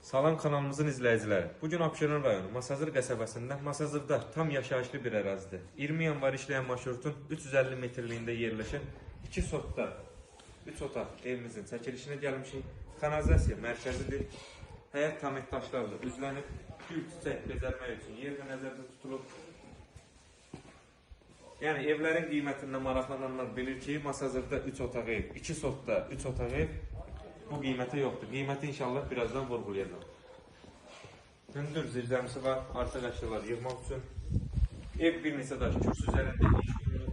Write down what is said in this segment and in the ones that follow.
Salam kanalımızın izləyiciləri. Bugün Abşeron rayonu Masazır qəsəbəsində, Masazırda tam yaşayışlı bir ərazidir. 20 yanvar işləyən marşrutun 350 metrliyində yerləşən 2 sotda 3 otaq evimizin çəkilişinə gəlmişik. Kanalizasiya mərkəzidir. Həyət tam daşlarla üzlənib, gül çiçək bezəlmək üçün yerdə nəzərdə tutulub. Yəni evlərin qiymətindən maraqlananlar bilir ki, Masazırda 3 otaq ev, 2 sotda 3 otaq ev bu qiymətə yoxdur. Qiyməti inşallah birazdan vurğulayacağım. Hündür zirzəmisi var, artıq əşyalar yığmaq üçün. Ev bir neçə daş kürsü üzərində iş görür.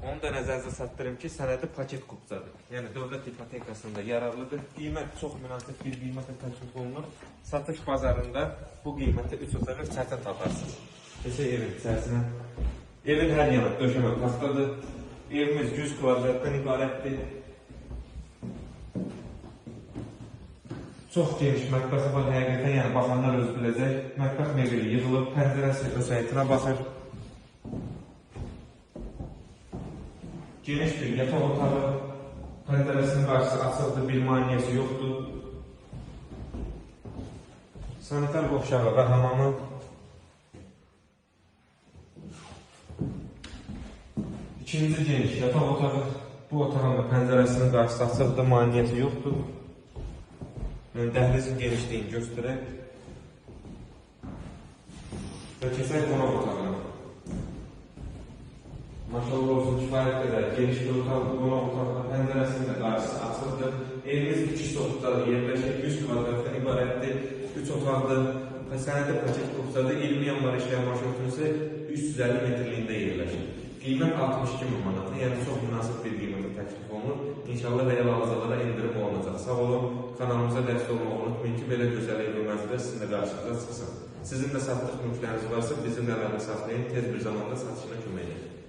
Onu da nəzərinizə çatdırım ki, sənədi paket kupcadır. Yəni dövlət ipotekasında yararlıdır. Qiymət çox münasib bir qiymətə təklif olunur. Satış bazarında bu qiymətə 3 otağı çətin taparsınız. Keçək evin içərisinə. Evin hər yanı döşəmə taxtadır. Evimiz 100 kvadratdan ibarətdir. Çox geniş mətbəxi var, həqiqətən, yəni baxanlar öz biləcək. Mətbəx mebeli yığılıb, pəncərəsi öz həyətinə baxır. Geniş bir yataq otağı, pəncərəsinin qarşısı açıqdır, bir maniyəsi yoxdur. Sanitar qovşağı və hamamı. İkinci geniş yataq otağı, bu otağın da pəncərəsinin qarşısı açıqdır, maniyəsi yoxdur. Dəhlizin genişliyini göstərək. Və keçək qonaq otağına. Maşallah olsun, kifayət qədər geniş bir otaq, qonaq otağına, pəncərəsinin də qarşısı açıqdır. Evimiz 2 sotda yerləşir, 100 kvadratdan ibarətdir, 3 otaqdır. Və sənədi paket kupcadır, 20 yanvar işləyən marşrutun isə 350 metrliyində yerləşir. Qiymət 62.000 manatdır, yəni çox münasib bir qiymətə təklif olunur. İnşallah real alıcılara indirim olunacaq. Sağ olun, kanalımıza dəstək olmağı unutmayın ki, belə gözəl ev mənzillər sizin də qarşınıza çıxsın. Sizin də satdıq mülkləriniz varsa bizimlə əlaqə saxlayın, tez bir zamanda satışına kömək edin.